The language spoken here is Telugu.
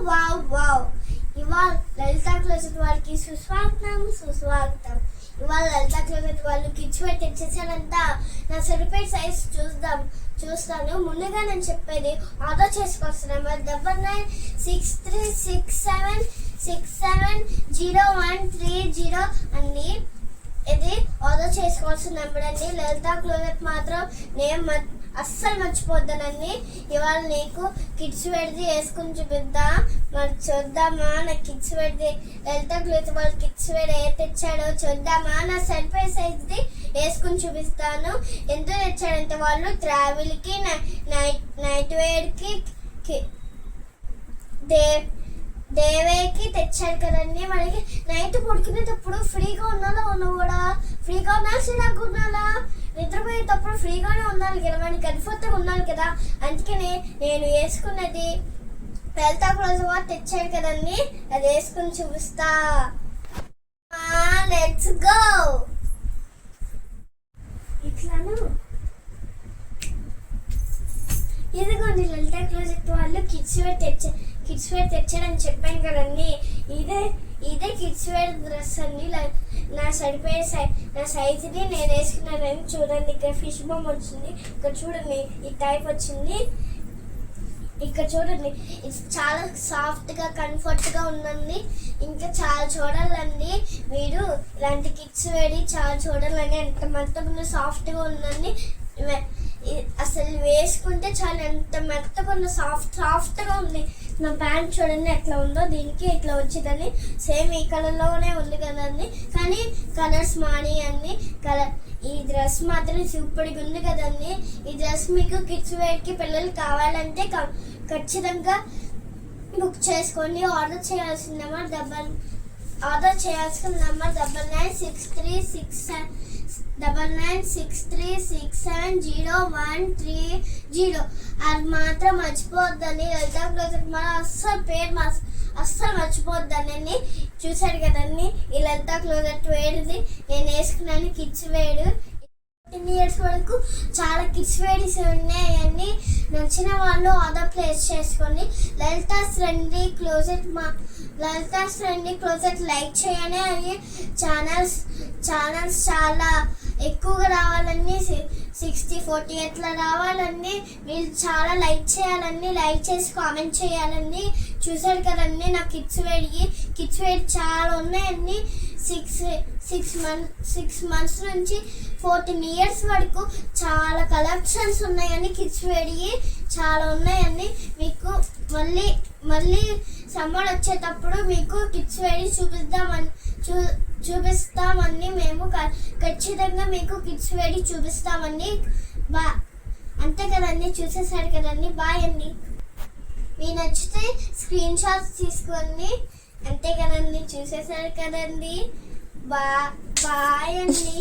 Wow wow. ఇవాళ లలిత క్లోజెట్ వాళ్ళకి సుస్వాగతం. ఇవాళ లలిత క్లోజెట్ వాళ్ళు కిడ్స్ వేర్ తెచ్చేసానంట. నా సరిపోయే సైజ్ చూస్తాను. ముందుగా నేను చెప్పేది ఆర్డర్ చేసుకోవాల్సిన నెంబర్ 996367670130 అండి. ఇది ఆర్డర్ చేసుకోవాల్సిన నెంబర్ అండి. లలిత క్లోజెట్ మాత్రం నేమ్ అస్సలు మర్చిపోద్దానండి. ఇవాళ నీకు కిడ్స్ వేర్ది వేసుకుని చూద్దామా. నా కిడ్స్ వేర్ది లలిత క్లోత్ వాళ్ళ కిడ్స్ వేర్ ఏ తెచ్చాడో చూద్దామా. నా సరిపోయే సైజ్ది వేసుకుని చూపిస్తాను. ఎందుకు తెచ్చాడంటే వాళ్ళు ట్రావెల్కి నైట్ వేర్కి దేవేకి తెచ్చాడు కదండి. మనకి నైట్ పడుకునేటప్పుడు ఫ్రీగా ఉండాలా చిరాకు ఉండాలా, నిద్రపోయేటప్పుడు ఫ్రీగానే ఉండాలి కదా, మనకి కంఫర్ట్గా ఉండాలి కదా. అందుకనే నేను వేసుకున్నది లలిత క్లోత్ వాళ్ళు తెచ్చాడు కదండి, అది వేసుకుని చూపిస్తా. Let's go. ఇట్లాను ఇదిగోండి లలిత క్లోజెట్ వాళ్ళు కిడ్స్ వేర్ తెచ్చాడని చెప్పాను కదండి. ఇదే కిడ్స్ వేర్ డ్రెస్ అండి. నా సరిపోయే నా సైజుని నేను వేసుకున్నానని చూడండి. ఇక్కడ ఫిష్ బొమ్మ వచ్చింది, ఇక్కడ చూడండి ఈ టైప్ వచ్చింది. ఇక్కడ చూడండి ఇది చాలా సాఫ్ట్గా కంఫర్ట్గా ఉందండి. ఇంకా చాలా చూడాలండి, మీరు ఇలాంటి కిడ్స్ వేడి చాలా చూడాలండి. ఎంత మెత్తగా సాఫ్ట్గా ఉందండి. అసలు వేసుకుంటే చాలా ఎంత మెత్తగా ఉన్న సాఫ్ట్గా ఉంది. నా ప్యాంట్ చూడండి ఎట్లా ఉందో, దీనికి ఇట్లా వచ్చిందని సేమ్ ఈ కలర్లోనే ఉంది కదండి. కానీ కలర్స్ మాని అన్ని ఈ డ్రెస్ మాత్రం సూపర్గా ఉంది కదండి. ఈ డ్రెస్ మీకు కిడ్స్ వేర్కి పిల్లలు కావాలంటే ఖచ్చితంగా బుక్ చేసుకోండి. ఆర్డర్ చేయాల్సిన నెంబర్ 9963670130. అది మాత్రం మర్చిపోద్దని లలిత క్లోజెట్ అస్సలు మర్చిపోద్దానండి. చూసారు కదండి ఈ లలిత క్లోజెట్ వేర్ది నేను వేసుకున్నాను. కిడ్స్ వేర్ 10 years వరకు చాలా కిడ్స్ వేర్స్ ఉన్నాయండి. నచ్చిన వాళ్ళు ఆర్డర్ ప్లేస్ చేసుకోండి. లలితాస్ ఫ్రెండ్లీ క్లోజెట్ లైక్ చేయాలి. అని ఛానల్స్ చాలా ఎక్కువగా రావాలని 60-40 అట్లా రావాలని మీరు చాలా లైక్ చేయాలండి. లైక్ చేసి కామెంట్ చేయాలండి. చూసారు కదండి నా కిడ్స్ వేర్ చాలా ఉన్నాయండి. 6 months నుంచి 14 years వరకు చాలా కలెక్షన్స్ ఉన్నాయండి. కిడ్స్ వేర్ చాలా ఉన్నాయండి. మీకు మళ్ళీ సమ్మర్ వచ్చేటప్పుడు మీకు కిడ్స్ వేర్ చూపిస్తామని మేము ఖచ్చితంగా మీకు కిడ్స్ వేర్ చూపిస్తామండి. అంతే కదండి, చూసేసారు కదండి. బాయ్ అండి. మీకు నచ్చితే స్క్రీన్ షాట్స్ తీసుకోండి. అంతే కదండి, చూసేసారు కదండి. బాయ్ అండి.